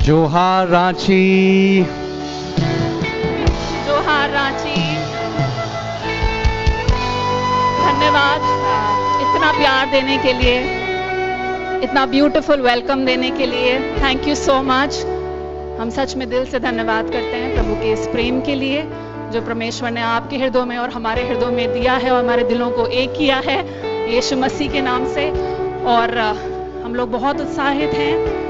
जोहार रांची, जोहार रांची। धन्यवाद इतना प्यार देने के लिए, इतना ब्यूटीफुल वेलकम देने के लिए। Thank you so much. हम सच में दिल से धन्यवाद करते हैं प्रभु के इस प्रेम के लिए जो परमेश्वर ने आपके हृदयों में और हमारे हृदयों में दिया है और हमारे दिलों को एक किया है यीशु मसीह के नाम से। और हम लोग बहुत उत्साहित हैं।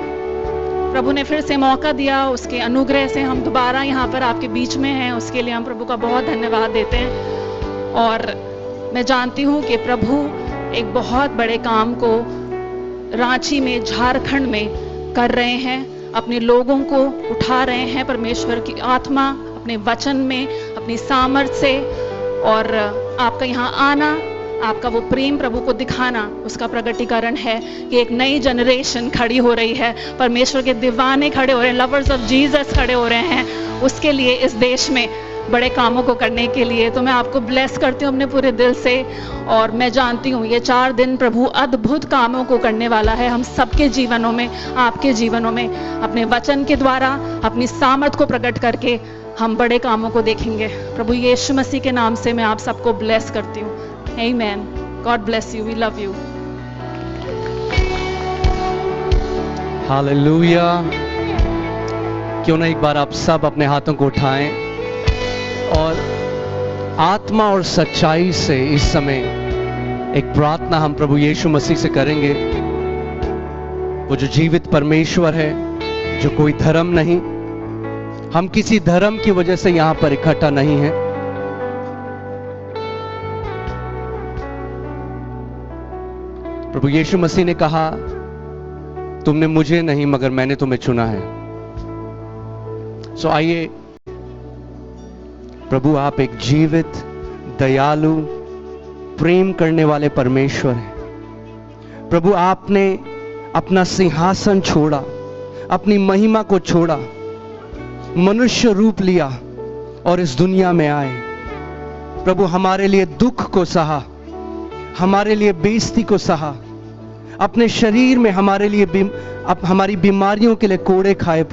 प्रभु ने फिर से मौका दिया, उसके अनुग्रह से हम दोबारा यहाँ पर आपके बीच में हैं, उसके लिए हम प्रभु का बहुत धन्यवाद देते हैं। और मैं जानती हूँ कि प्रभु एक बहुत बड़े काम को रांची में, झारखंड में कर रहे हैं। अपने लोगों को उठा रहे हैं परमेश्वर की आत्मा अपने वचन में, अपनी सामर्थ्य से। और आपका यहाँ आना, आपका वो प्रेम प्रभु को दिखाना, उसका प्रगटीकरण है कि एक नई जनरेशन खड़ी हो रही है। परमेश्वर के दीवाने खड़े हो रहे हैं, लवर्स ऑफ जीसस खड़े हो रहे हैं उसके लिए, इस देश में बड़े कामों को करने के लिए। तो मैं आपको ब्लेस करती हूँ अपने पूरे दिल से। और मैं जानती हूँ ये 4 दिन प्रभु अद्भुत कामों को करने वाला है हम सबके जीवनों में, आपके जीवनों में। अपने वचन के द्वारा अपनी सामर्थ को प्रकट करके हम बड़े कामों को देखेंगे। प्रभु यीशु मसीह के नाम से मैं आप सबको ब्लेस करती हूँ। Amen. God bless you. We love you. Hallelujah. क्यों ना एक बार आप सब अपने हाथों को उठाएं और आत्मा और सच्चाई से इस समय एक प्रार्थना हम प्रभु यीशु मसीह से करेंगे। वो जो जीवित परमेश्वर है, जो कोई धर्म नहीं, हम किसी धर्म की वजह से यहां पर इकट्ठा नहीं है। प्रभु यीशु मसीह ने कहा, तुमने मुझे नहीं मगर मैंने तुम्हें चुना है। सो आइए, प्रभु आप एक जीवित, दयालु, प्रेम करने वाले परमेश्वर हैं। प्रभु आपने अपना सिंहासन छोड़ा, अपनी महिमा को छोड़ा, मनुष्य रूप लिया और इस दुनिया में आए। प्रभु हमारे लिए दुख को सहा, हमारे लिए बेइज्जती को सहा, अपने शरीर में हमारे लिए हमारी बीमारियों के लिए कोड़े खाए।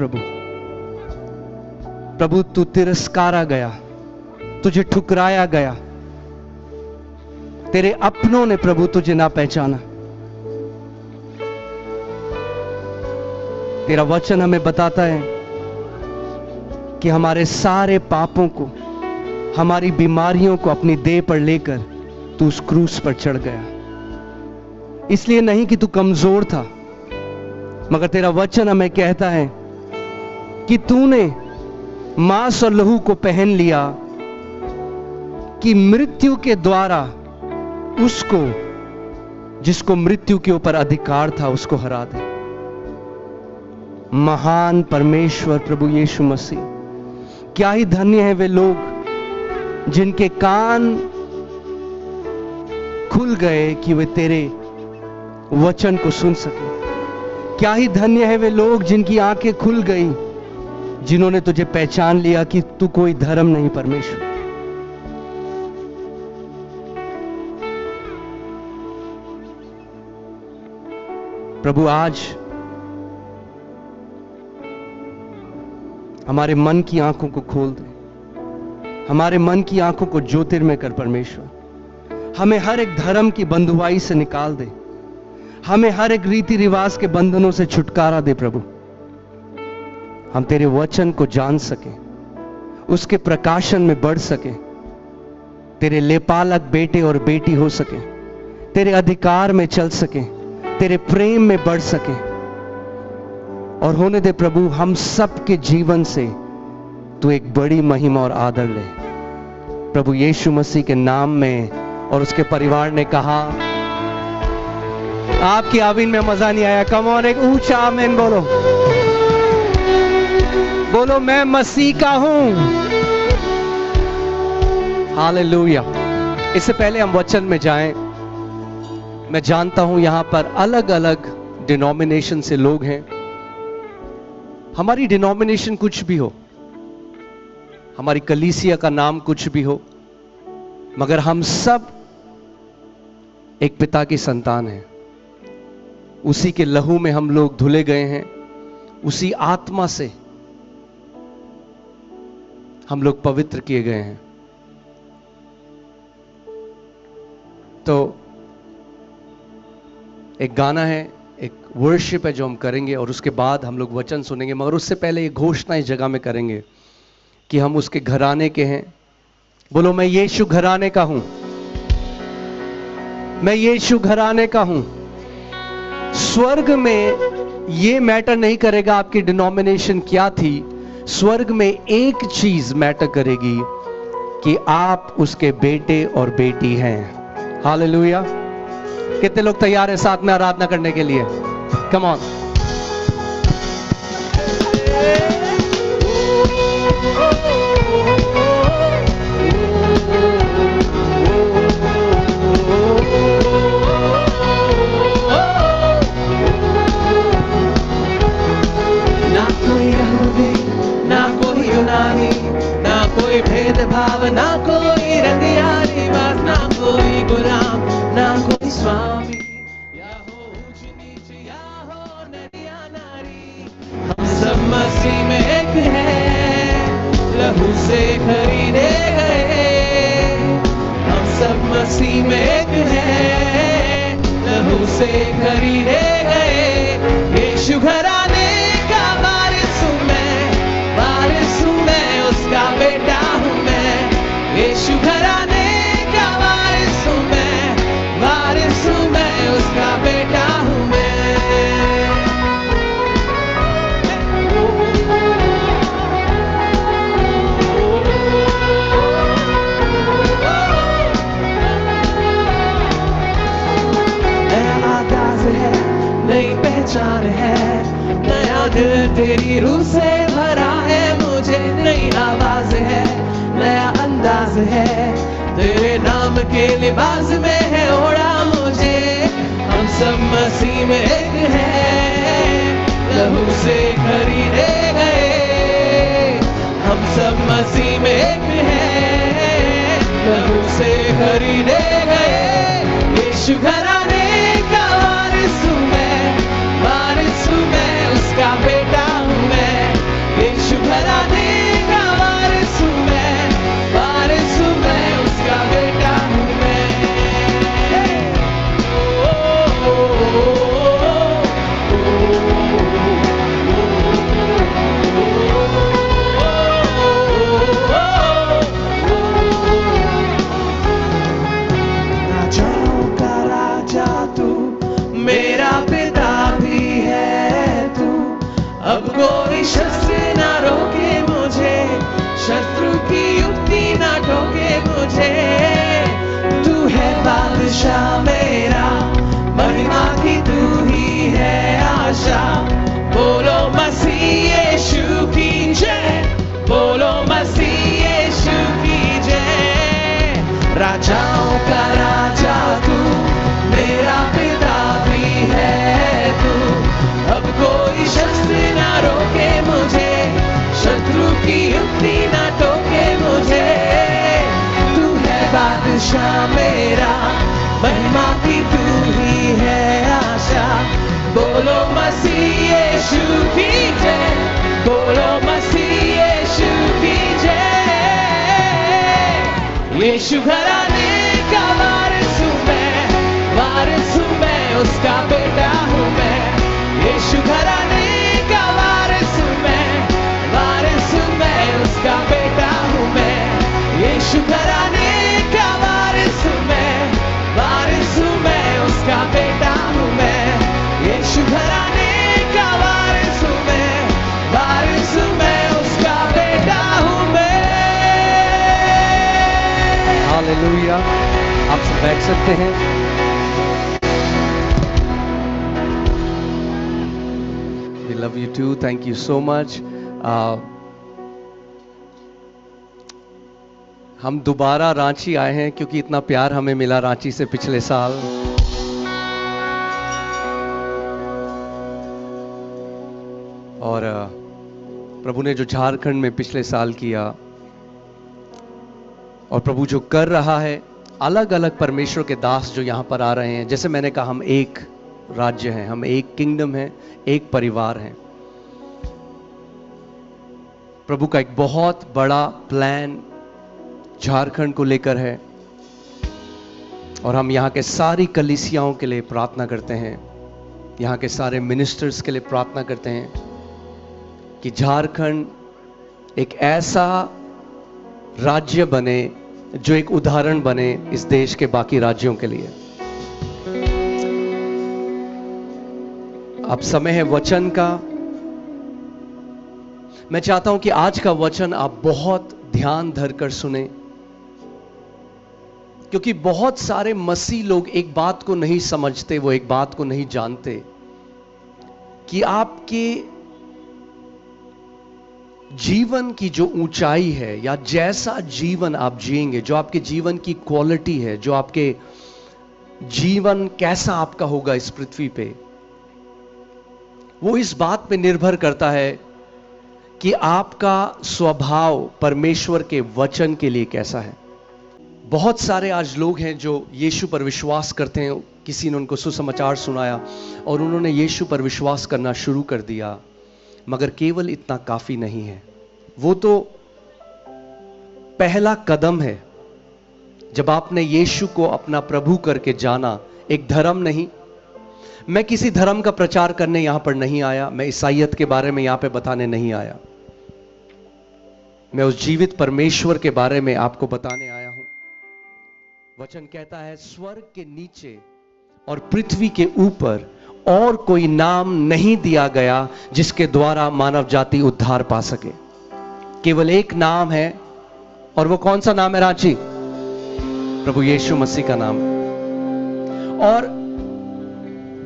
प्रभु तू तिरस्कारा गया, तुझे ठुकराया गया, तेरे अपनों ने प्रभु तुझे ना पहचाना। तेरा वचन हमें बताता है कि हमारे सारे पापों को, हमारी बीमारियों को अपनी देह पर लेकर तू उस क्रूस पर चढ़ गया। इसलिए नहीं कि तू कमजोर था, मगर तेरा वचन हमें कहता है कि तूने मांस और लहू को पहन लिया कि मृत्यु के द्वारा उसको, जिसको मृत्यु के ऊपर अधिकार था, उसको हरा दे। महान परमेश्वर प्रभु यीशु मसीह, क्या ही धन्य है वे लोग जिनके कान खुल गए कि वे तेरे वचन को सुन सके। क्या ही धन्य है वे लोग जिनकी आंखें खुल गई, जिन्होंने तुझे पहचान लिया कि तू कोई धर्म नहीं परमेश्वर। प्रभु आज हमारे मन की आंखों को खोल दे, हमारे मन की आंखों को ज्योतिर्मय कर परमेश्वर। हमें हर एक धर्म की बंधुआई से निकाल दे, हमें हर एक रीति रिवाज के बंधनों से छुटकारा दे। प्रभु हम तेरे वचन को जान सके, उसके प्रकाशन में बढ़ सके, तेरे लेपालक बेटे और बेटी हो सके, तेरे अधिकार में चल सके, तेरे प्रेम में बढ़ सके। और होने दे प्रभु हम सब के जीवन से तू एक बड़ी महिमा और आदर ले, प्रभु यीशु मसीह के नाम में। और उसके परिवार ने कहा, आपकी आमीन में मजा नहीं आया। कम और एक ऊंचा आमीन बोलो, बोलो मैं मसीह का हूं। हालेलुया। इससे पहले हम वचन में जाएं, मैं जानता हूं यहां पर अलग अलग डिनोमिनेशन से लोग हैं। हमारी डिनोमिनेशन कुछ भी हो, हमारी कलीसिया का नाम कुछ भी हो, मगर हम सब एक पिता की संतान हैं। उसी के लहू में हम लोग धुले गए हैं, उसी आत्मा से हम लोग पवित्र किए गए हैं। तो एक गाना है, एक वर्शिप है जो हम करेंगे और उसके बाद हम लोग वचन सुनेंगे, मगर उससे पहले ये घोषणा इस जगह में करेंगे कि हम उसके घराने के हैं। बोलो, मैं यीशु घराने का हूं, मैं यीशु घराने का हूं। स्वर्ग में ये मैटर नहीं करेगा आपकी डिनोमिनेशन क्या थी, स्वर्ग में एक चीज मैटर करेगी कि आप उसके बेटे और बेटी हैं। हालेलुया। कितने लोग तैयार हैं साथ में आराधना करने के लिए? Come on. ना कोई यहूदी, ना कोई यूनानी, ना कोई भेदभाव, ना कोई रंगिया लिबास, ना कोई गुलाम, ना कोई स्वामी, या हो ऊंच नीच, या हो नर या नारी, हम सब मसीह में एक हैं, लहू से खरीदे गए। हम सब मसीह में एक हैं, लहू से खरीदे गए। यीशु घराने का वारिस हूं मैं, उसका बेटा हूं मैं। यीशु घराने का वारिस हूं मैं, उसका बेटा हूं मैं। नया आगाज है, नई पहचान है, नया दिल तेरी रूह से भरा है। मुझे नई आवाज है, नया अंदाज है, तेरे नाम के लिबास में है ओढ़ा मुझे। हम सब मसीह में एक हैं, लहू से खरीदे गए। हम सब मसीह में एक हैं, लहू से खरीदे गए। यीशु घराने का वारिस हूं मैं, उसका बेटा हूं मैं। यीशु घराने का वारिस हूं मैं, उसका बेटा हूं मैं। राजाओं का राजा तू, मेरा पिता भी है तू। अब कोई शस्त्र ना रोके मुझे, शत्रु की युक्ति ना ठोके मुझे। तू है बादशाह मेरा, महिमा की तू ही है आशा। बोलो मसीह यीशु की जय, बोलो मसीह यीशु की जय। राजाओं का राजा तू, मेरा पिता भी है तू। अब कोई शस्त्र ना रोके मुझे, शत्रु की युक्ति ना टोके मुझे। तू है बादशाह मेरा, महिमा की तू ही है आशा। बोलो मसीह यीशु की जय, बोलो मसीह यीशु की जय। यीशु घराने का वारिस हूं मैं, उसका बेटा हूं मैं। यीशु घराने का वारिस हूं मैं, उसका बेटा हूं मैं। यीशु घराने का वारिस हूं मैं, उसका बेटा हूं मैं। यीशु घराने का वारिस हूं मैं, उसका बेटा हूं मैं। हालेलुया। आप सब बैठ सकते हैं। We love you too. Thank you so much. हम दोबारा रांची आए हैं क्योंकि इतना प्यार हमें मिला रांची से पिछले साल। और प्रभु ने जो झारखंड में पिछले साल किया और प्रभु जो कर रहा है, अलग अलग परमेश्वर के दास जो यहाँ पर आ रहे हैं। जैसे मैंने कहा, हम एक राज्य हैं, हम एक किंगडम हैं, एक परिवार हैं। प्रभु का एक बहुत बड़ा प्लान झारखंड को लेकर है और हम यहाँ के सारी कलीसियाओं के लिए प्रार्थना करते हैं, यहाँ के सारे मिनिस्टर्स के लिए प्रार्थना करते हैं कि झारखंड एक ऐसा राज्य बने जो एक उदाहरण बने इस देश के बाकी राज्यों के लिए। अब समय है वचन का। मैं चाहता हूं कि आज का वचन आप बहुत ध्यान धरकर सुने, क्योंकि बहुत सारे मसीह लोग एक बात को नहीं समझते, वो एक बात को नहीं जानते कि आपके जीवन की जो ऊंचाई है या जैसा जीवन आप जिएंगे, जो आपके जीवन की क्वालिटी है, जो आपके जीवन कैसा आपका होगा इस पृथ्वी पे, वो इस बात पे निर्भर करता है कि आपका स्वभाव परमेश्वर के वचन के लिए कैसा है। बहुत सारे आज लोग हैं जो यीशु पर विश्वास करते हैं, किसी ने उनको सुसमाचार सुनाया और उन्होंने यीशु पर विश्वास करना शुरू कर दिया, मगर केवल इतना काफी नहीं है। वो तो पहला कदम है। जब आपने यीशु को अपना प्रभु करके जाना, एक धर्म नहीं, मैं किसी धर्म का प्रचार करने यहां पर नहीं आया, मैं ईसाईयत के बारे में यहां पे बताने नहीं आया, मैं उस जीवित परमेश्वर के बारे में आपको बताने आया हूं। वचन कहता है, स्वर्ग के नीचे और पृथ्वी के ऊपर और कोई नाम नहीं दिया गया जिसके द्वारा मानव जाति उद्धार पा सके। केवल एक नाम है, और वो कौन सा नाम है रांची? प्रभु यीशु मसीह का नाम। और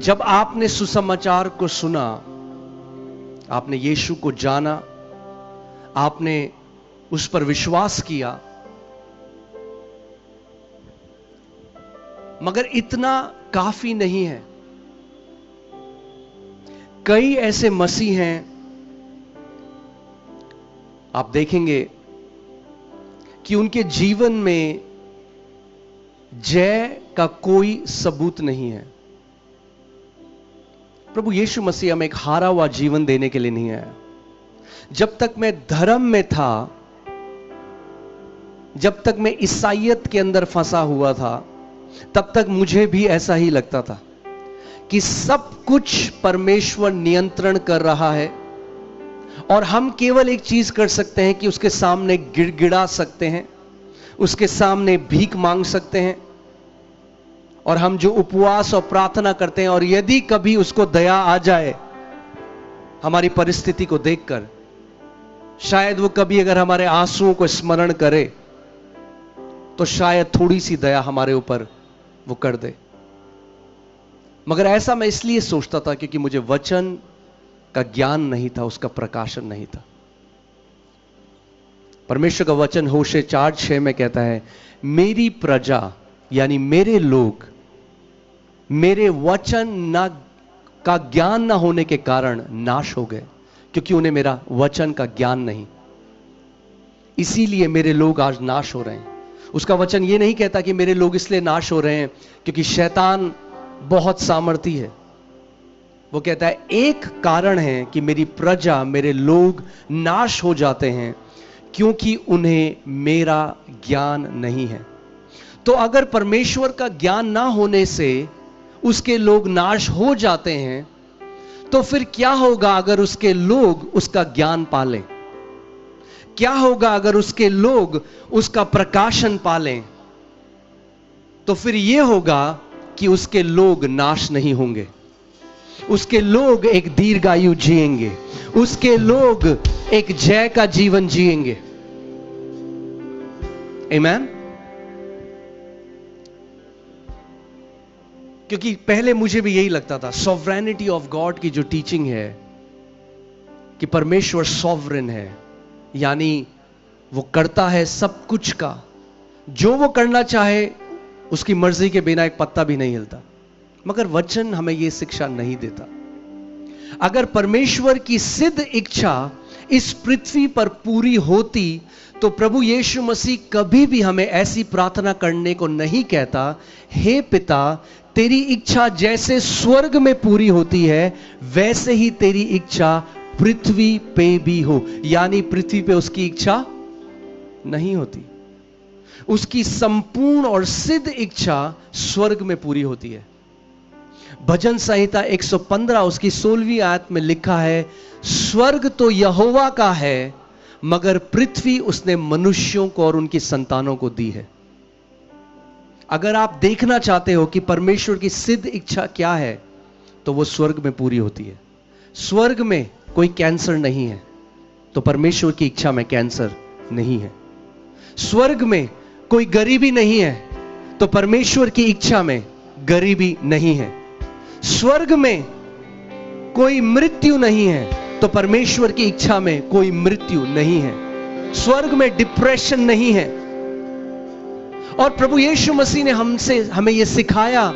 जब आपने सुसमाचार को सुना, आपने यीशु को जाना, आपने उस पर विश्वास किया, मगर इतना काफी नहीं है। कई ऐसे मसीह हैं, आप देखेंगे कि उनके जीवन में जय का कोई सबूत नहीं है। प्रभु यीशु मसीह हमें एक हारा हुआ जीवन देने के लिए नहीं आया। जब तक मैं धर्म में था, जब तक मैं ईसाईयत के अंदर फंसा हुआ था, तब तक मुझे भी ऐसा ही लगता था कि सब कुछ परमेश्वर नियंत्रण कर रहा है और हम केवल एक चीज कर सकते हैं कि उसके सामने गिड़गिड़ा सकते हैं, उसके सामने भीख मांग सकते हैं, और हम जो उपवास और प्रार्थना करते हैं, और यदि कभी उसको दया आ जाए हमारी परिस्थिति को देखकर, शायद वो कभी अगर हमारे आंसुओं को स्मरण करे तो शायद थोड़ी सी दया हमारे ऊपर वो कर दे। मगर ऐसा मैं इसलिए सोचता था क्योंकि मुझे वचन का ज्ञान नहीं था, उसका प्रकाशन नहीं था। परमेश्वर का वचन होशे 4:6 में कहता है, मेरी प्रजा यानी मेरे लोग मेरे वचन ना का ज्ञान ना होने के कारण नाश हो गए, क्योंकि उन्हें मेरा वचन का ज्ञान नहीं, इसीलिए मेरे लोग आज नाश हो रहे हैं। उसका वचन ये नहीं कहता कि मेरे लोग इसलिए नाश हो रहे हैं क्योंकि शैतान बहुत सामर्थी है। वो कहता है एक कारण है कि मेरी प्रजा मेरे लोग नाश हो जाते हैं क्योंकि उन्हें मेरा ज्ञान नहीं है। तो अगर परमेश्वर का ज्ञान ना होने से उसके लोग नाश हो जाते हैं, तो फिर क्या होगा अगर उसके लोग उसका ज्ञान पालें? क्या होगा अगर उसके लोग उसका प्रकाशन पालें? तो फिर यह होगा कि उसके लोग नाश नहीं होंगे, उसके लोग एक दीर्घायु जिएंगे, उसके लोग एक जय का जीवन जिएंगे। आमीन। क्योंकि पहले मुझे भी यही लगता था, सॉवरेनिटी ऑफ गॉड की जो टीचिंग है कि परमेश्वर सॉवरेन है, यानी वो करता है सब कुछ का, जो वो करना चाहे उसकी मर्जी के बिना एक पत्ता भी नहीं हिलता। मगर वचन हमें यह शिक्षा नहीं देता। अगर परमेश्वर की सिद्ध इच्छा इस पृथ्वी पर पूरी होती तो प्रभु यीशु मसीह कभी भी हमें ऐसी प्रार्थना करने को नहीं कहता, हे पिता तेरी इच्छा जैसे स्वर्ग में पूरी होती है वैसे ही तेरी इच्छा पृथ्वी पे भी हो। यानी पृथ्वी पे उसकी इच्छा नहीं होती, उसकी संपूर्ण और सिद्ध इच्छा स्वर्ग में पूरी होती है। भजन संहिता 115 उसकी 16वीं आयत में लिखा है, स्वर्ग तो यहोवा का है, मगर पृथ्वी उसने मनुष्यों को और उनकी संतानों को दी है। अगर आप देखना चाहते हो कि परमेश्वर की सिद्ध इच्छा क्या है, तो वो स्वर्ग में पूरी होती है। स्वर्ग में कोई कैंसर नहीं है, तो परमेश्वर की इच्छा में कैंसर नहीं है। स्वर्ग में कोई गरीबी नहीं है, तो परमेश्वर की इच्छा में गरीबी नहीं है। स्वर्ग में कोई मृत्यु नहीं है, तो परमेश्वर की इच्छा में कोई मृत्यु नहीं है। स्वर्ग में डिप्रेशन नहीं है। और प्रभु यीशु मसीह ने हमें यह सिखाया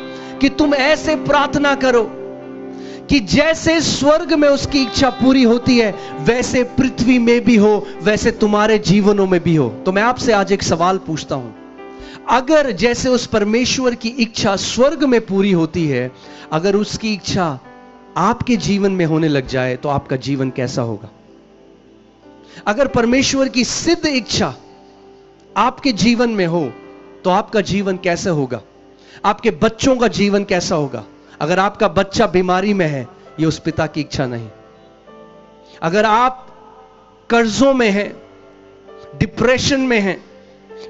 कि तुम ऐसे प्रार्थना करो कि जैसे स्वर्ग में उसकी इच्छा पूरी होती है, वैसे पृथ्वी में भी हो, वैसे तुम्हारे जीवनों में भी हो। तो मैं आपसे आज एक सवाल पूछता हूं, अगर जैसे उस परमेश्वर की इच्छा स्वर्ग में पूरी होती है, अगर उसकी इच्छा आपके जीवन में होने लग जाए, तो आपका जीवन कैसा होगा? अगर परमेश्वर की सिद्ध इच्छा आपके जीवन में हो, तो आपका जीवन कैसा होगा? आपके बच्चों का जीवन कैसा होगा? अगर आपका बच्चा बीमारी में है, यह उस पिता की इच्छा नहीं। अगर आप कर्जों में हैं, डिप्रेशन में हैं,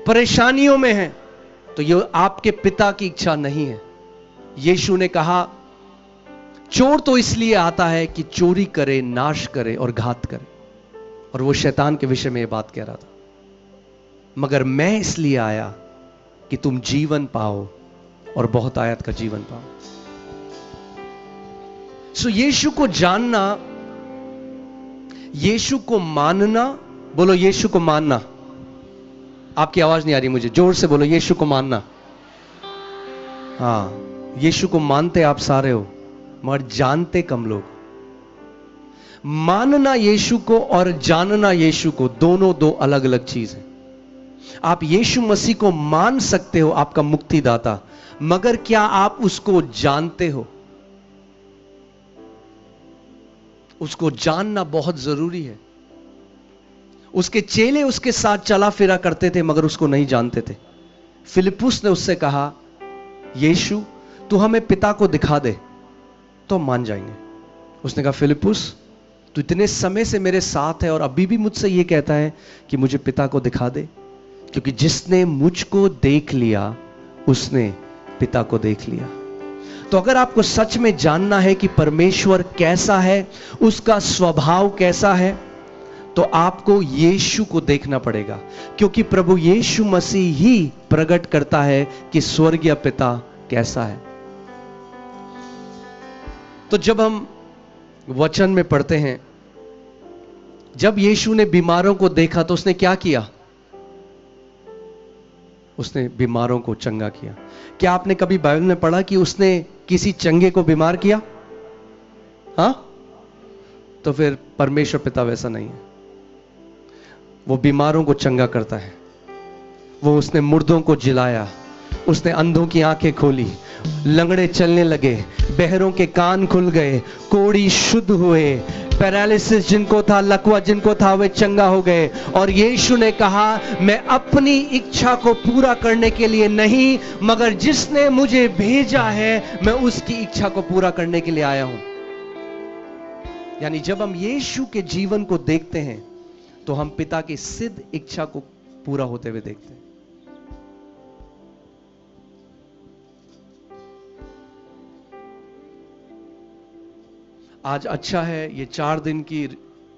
परेशानियों में हैं, तो यह आपके पिता की इच्छा नहीं है। यीशु ने कहा, चोर तो इसलिए आता है कि चोरी करे, नाश करे और घात करे। और वो शैतान के विषय में यह बात कह रहा था, मगर मैं इसलिए आया कि तुम जीवन पाओ और बहुत आयत का जीवन पाओ। सो यीशु को जानना, यीशु को मानना, बोलो यीशु को मानना। आपकी आवाज नहीं आ रही मुझे, जोर से बोलो यीशु को मानना। हां, यीशु को मानते आप सारे हो, मगर जानते कम लोग। मानना यीशु को और जानना यीशु को, दोनों दो अलग अलग चीज है। आप यीशु मसीह को मान सकते हो, आपका मुक्तिदाता, मगर क्या आप उसको जानते हो? उसको जानना बहुत जरूरी है। उसके चेले उसके साथ चला फिरा करते थे, मगर उसको नहीं जानते थे। फिलिपुस ने उससे कहा, यीशु तू हमें पिता को दिखा दे तो हम मान जाएंगे। उसने कहा, फिलिपुस तू इतने समय से मेरे साथ है और अभी भी मुझसे यह कहता है कि मुझे पिता को दिखा दे, क्योंकि जिसने मुझको देख लिया उसने पिता को देख लिया। तो अगर आपको सच में जानना है कि परमेश्वर कैसा है, उसका स्वभाव कैसा है, तो आपको यीशु को देखना पड़ेगा, क्योंकि प्रभु यीशु मसीह ही प्रकट करता है कि स्वर्गीय पिता कैसा है। तो जब हम वचन में पढ़ते हैं, जब यीशु ने बीमारों को देखा तो उसने क्या किया? उसने बीमारों को चंगा किया। क्या आपने कभी बाइबल में पढ़ा कि उसने किसी चंगे को बीमार किया? हां? तो फिर परमेश्वर पिता वैसा नहीं है। वो बीमारों को चंगा करता है। वो उसने मुर्दों को जिलाया, उसने अंधों की आंखें खोली, लंगड़े चलने लगे, बहरों के कान खुल गए, कोढ़ी शुद्ध हुए, पैरालिसिस जिनको था, लकवा जिनको था, वे चंगा हो गए। और यीशु ने कहा, मैं अपनी इच्छा को पूरा करने के लिए नहीं, मगर जिसने मुझे भेजा है, मैं उसकी इच्छा को पूरा करने के लिए आया हूं। यानी जब हम यीशु के जीवन को देखते हैं, तो हम पिता की सिद्ध इच्छा को पूरा होते हुए देखते हैं। आज अच्छा है, ये 4 दिन की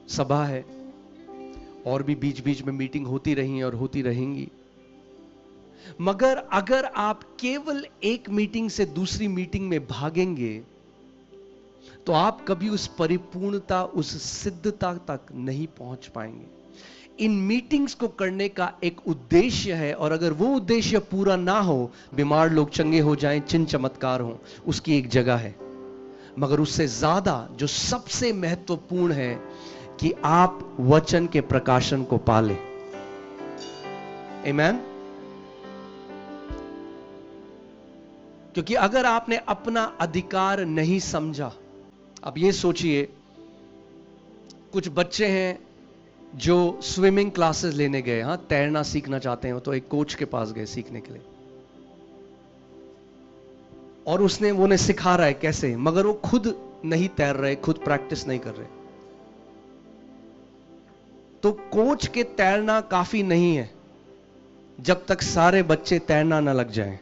सभा है, और भी बीच बीच में मीटिंग होती रही और होती रहेंगी। मगर अगर आप केवल एक मीटिंग से दूसरी मीटिंग में भागेंगे, तो आप कभी उस परिपूर्णता, उस सिद्धता तक नहीं पहुंच पाएंगे। इन मीटिंग्स को करने का एक उद्देश्य है, और अगर वो उद्देश्य पूरा ना हो, बीमार लोग चंगे हो जाएं, चिन्ह चमत्कार हो, उसकी एक जगह है। मगर उससे ज्यादा जो सबसे महत्वपूर्ण है कि आप वचन के प्रकाशन को पालें। आमीन। क्योंकि अगर आपने अपना अधिकार नहीं समझा, अब ये सोचिए, कुछ बच्चे हैं जो स्विमिंग क्लासेस लेने गए, हाँ, तैरना सीखना चाहते हैं, तो एक कोच के पास गए सीखने के लिए, और उसने वो उन्हें सिखा रहा है कैसे, मगर वो खुद नहीं तैर रहे, खुद प्रैक्टिस नहीं कर रहे। तो कोच के तैरना काफी नहीं है जब तक सारे बच्चे तैरना ना लग जाएं।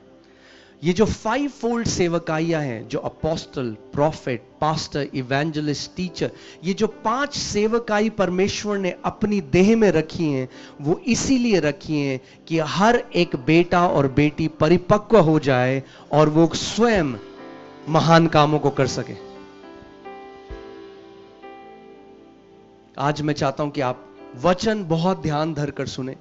ये जो 5 फोल्ड सेवकाइयां हैं, जो apostle, profit, pastor, evangelist, teacher, ये जो 5 सेवकाई परमेश्वर ने अपनी देह में रखी हैं, वो इसीलिए रखी हैं कि हर एक बेटा और बेटी परिपक्व हो जाए और वो स्वयं महान कामों को कर सके। आज मैं चाहता हूं कि आप वचन बहुत ध्यान धरकर सुने,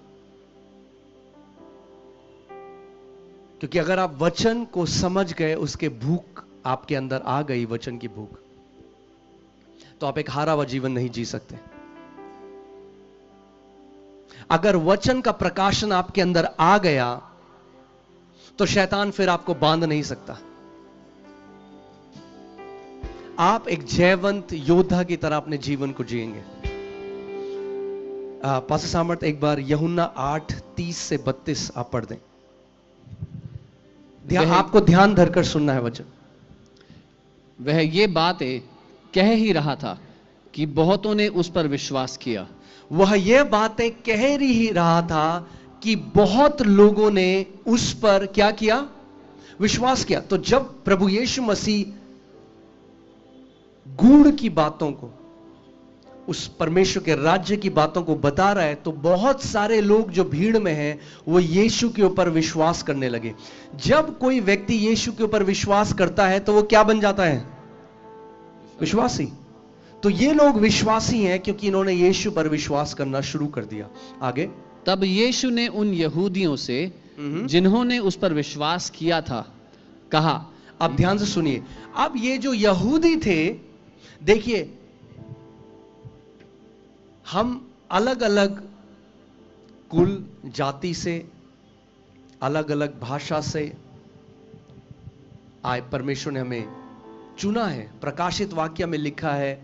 क्योंकि अगर आप वचन को समझ गए, उसके भूख आपके अंदर आ गई, वचन की भूख, तो आप एक हारा हुआ जीवन नहीं जी सकते। अगर वचन का प्रकाशन आपके अंदर आ गया तो शैतान फिर आपको बांध नहीं सकता। आप एक जयवंत योद्धा की तरह अपने जीवन को जिएंगे। पास्टर सामर्थ एक बार यूहन्ना 8:30 से 32 आप पढ़ दें। आपको ध्यान धरकर सुनना है वचन। वह ये बातें कह ही रहा था कि बहुतों ने उस पर विश्वास किया। वह ये बातें कह ही रहा था कि बहुत लोगों ने उस पर क्या किया? विश्वास किया। तो जब प्रभु यीशु मसीह गूढ़ की बातों को, उस परमेश्वर के राज्य की बातों को बता रहा है, तो बहुत सारे लोग जो भीड़ में हैं वो यीशु के ऊपर विश्वास करने लगे। जब कोई व्यक्ति यीशु के ऊपर विश्वास करता है तो वो क्या बन जाता है? विश्वासी। तो ये लोग विश्वासी हैं क्योंकि इन्होंने यीशु पर विश्वास करना शुरू कर दिया। आगे, तब यीशु ने उन यहूदियों से जिन्होंने उस पर विश्वास किया था कहा। अब ध्यान से सुनिए। अब ये जो यहूदी थे, देखिए, हम अलग अलग कुल जाति से, अलग अलग भाषा से आए, परमेश्वर ने हमें चुना है। प्रकाशित वाक्य में लिखा है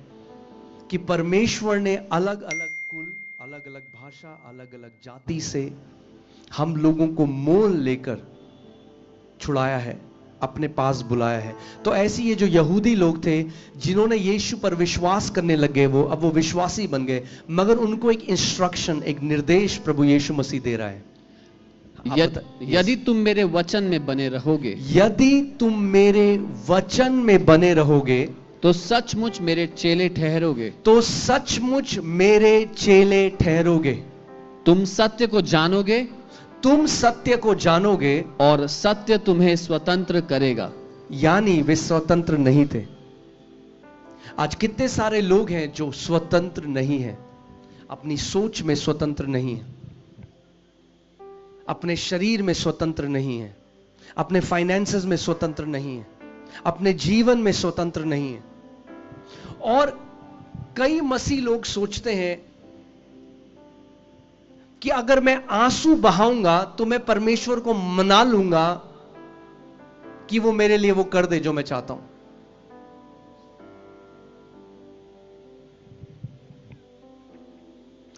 कि परमेश्वर ने अलग अलग कुल, अलग अलग भाषा, अलग अलग जाति से हम लोगों को मोल लेकर छुड़ाया है, अपने पास बुलाया है। तो ऐसे ये जो यहूदी लोग थे जिन्होंने यीशु पर विश्वास करने लगे, वो अब वो विश्वासी बन गए, मगर उनको एक इंस्ट्रक्शन, एक निर्देश प्रभु यीशु मसीह दे रहा है। यदि तुम मेरे वचन में बने रहोगे, यदि तुम मेरे वचन में बने रहोगे, तो सचमुच मेरे चेले ठहरोगे। तो सचमुच मेरे चेले ठहरोगे। तुम सत्य को जानोगे, तुम सत्य को जानोगे, और सत्य तुम्हें स्वतंत्र करेगा। यानी वे स्वतंत्र नहीं थे। आज कितने सारे लोग हैं जो स्वतंत्र नहीं हैं, अपनी सोच में स्वतंत्र नहीं है, अपने शरीर में स्वतंत्र नहीं है, अपने फाइनेंसेस में स्वतंत्र नहीं है, अपने जीवन में स्वतंत्र नहीं है। और कई मसीह लोग सोचते हैं कि अगर मैं आंसू बहाऊंगा तो मैं परमेश्वर को मना लूंगा कि वो मेरे लिए वो कर दे जो मैं चाहता हूं।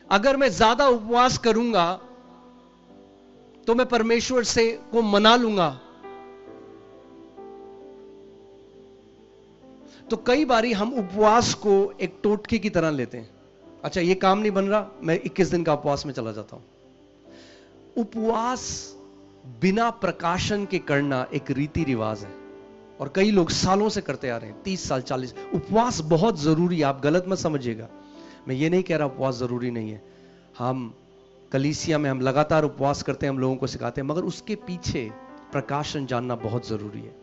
अगर मैं ज्यादा उपवास करूंगा तो मैं परमेश्वर से को मना लूंगा। तो कई बारी हम उपवास को एक टोटके की तरह लेते हैं। अच्छा, ये काम नहीं बन रहा, मैं 21 दिन का उपवास में चला जाता हूं। उपवास बिना प्रकाशन के करना एक रीति रिवाज है, और कई लोग सालों से करते आ रहे हैं, 30 साल 40। उपवास बहुत जरूरी है, आप गलत मत समझिएगा। मैं ये नहीं कह रहा उपवास जरूरी नहीं है। हम कलीसिया में हम लगातार उपवास करते हैं, हम लोगों को सिखाते हैं, मगर उसके पीछे प्रकाशन जानना बहुत जरूरी है।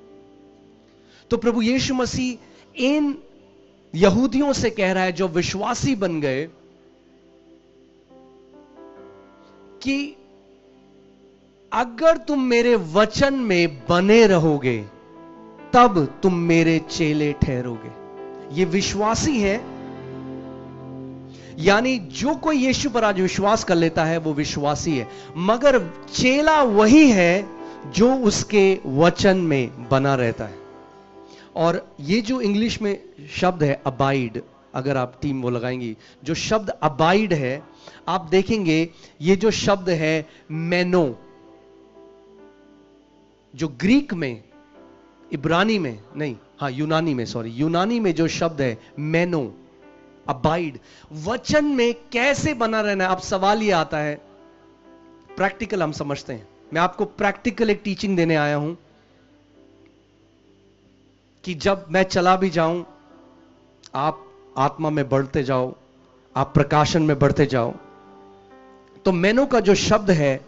तो प्रभु यीशु मसीह इन यहूदियों से कह रहा है जो विश्वासी बन गए कि अगर तुम मेरे वचन में बने रहोगे तब तुम मेरे चेले ठहरोगे। ये विश्वासी है, यानी जो कोई यीशु पर आज विश्वास कर लेता है वो विश्वासी है, मगर चेला वही है जो उसके वचन में बना रहता है। और ये जो इंग्लिश में शब्द है अबाइड, अगर आप टीम वो लगाएंगी, जो शब्द अबाइड है, आप देखेंगे ये जो शब्द है मेनो, जो ग्रीक में, इब्रानी में नहीं, हाँ यूनानी में, सॉरी, यूनानी में जो शब्द है मेनो, अबाइड, वचन में कैसे बना रहना है। अब सवाल ये आता है, प्रैक्टिकल हम समझते हैं, मैं आपको प्रैक्टिकल एक टीचिंग देने आया हूं कि जब मैं चला भी जाऊं, आप आत्मा में बढ़ते जाओ, आप प्रकाशन में बढ़ते जाओ। तो मेनो का जो शब्द है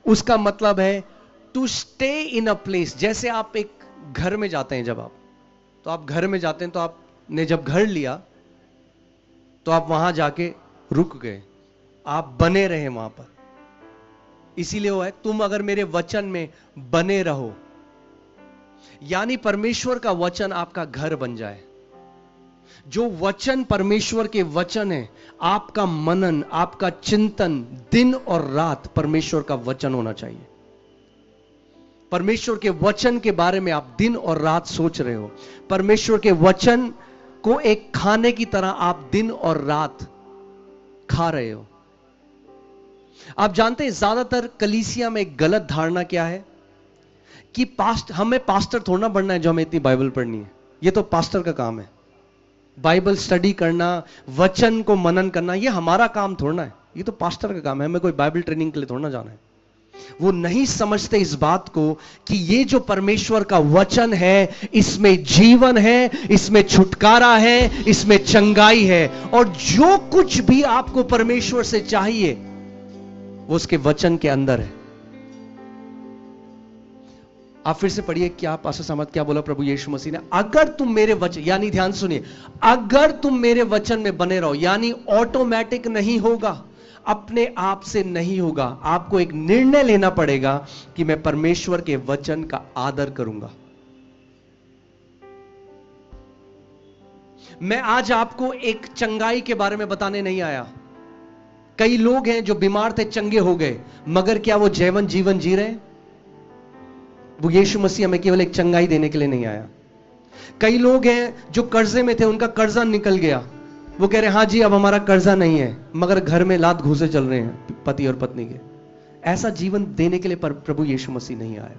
उसका मतलब है to stay in a place. जैसे आप एक घर में जाते हैं, जब आप घर में जाते हैं, तो आपने जब घर लिया तो आप वहां जाके रुक गए, आप बने रहे वहां पर। इसीलिए वो है, तुम अगर मेरे वचन में बने रहो, यानी परमेश्वर का वचन आपका घर बन जाए। जो वचन परमेश्वर के वचन है, आपका मनन, आपका चिंतन दिन और रात परमेश्वर का वचन होना चाहिए। परमेश्वर के वचन के बारे में आप दिन और रात सोच रहे हो, परमेश्वर के वचन को एक खाने की तरह आप दिन और रात खा रहे हो। आप जानते हैं ज्यादातर कलीसिया में एक गलत धारणा क्या है कि हमें पास्टर थोड़ा बनना है जो हमें इतनी बाइबल पढ़नी है। ये तो पास्टर का काम है, बाइबल स्टडी करना, वचन को मनन करना, ये हमारा काम थोड़ा है, ये तो पास्टर का काम है। हमें कोई बाइबल ट्रेनिंग के लिए थोड़ा जाना है। वो नहीं समझते इस बात को कि ये जो परमेश्वर का वचन है, इसमें जीवन है, इसमें छुटकारा है, इसमें चंगाई है, और जो कुछ भी आपको परमेश्वर से चाहिए वो उसके वचन के अंदर है। आप फिर से पढ़िए, क्या पास्टर सामत क्या बोला प्रभु यीशु मसीह ने? अगर तुम मेरे वचन, यानी ध्यान सुनिए, अगर तुम मेरे वचन में बने रहो, यानी ऑटोमेटिक नहीं होगा, अपने आप से नहीं होगा। आपको एक निर्णय लेना पड़ेगा कि मैं परमेश्वर के वचन का आदर करूंगा। मैं आज आपको एक चंगाई के बारे में बताने नहीं आया। कई लोग हैं जो बीमार थे, चंगे हो गए, मगर क्या वो जीवन जी रहे हैं? वो यीशु मसीह हमें केवल एक चंगाई देने के लिए नहीं आया। कई लोग हैं जो कर्जे में थे, उनका कर्जा निकल गया, वो कह रहे हैं हाँ जी अब हमारा कर्जा नहीं है, मगर घर में लात घूसे चल रहे हैं पति और पत्नी के। ऐसा जीवन देने के लिए प्रभु यीशु मसीह नहीं आया।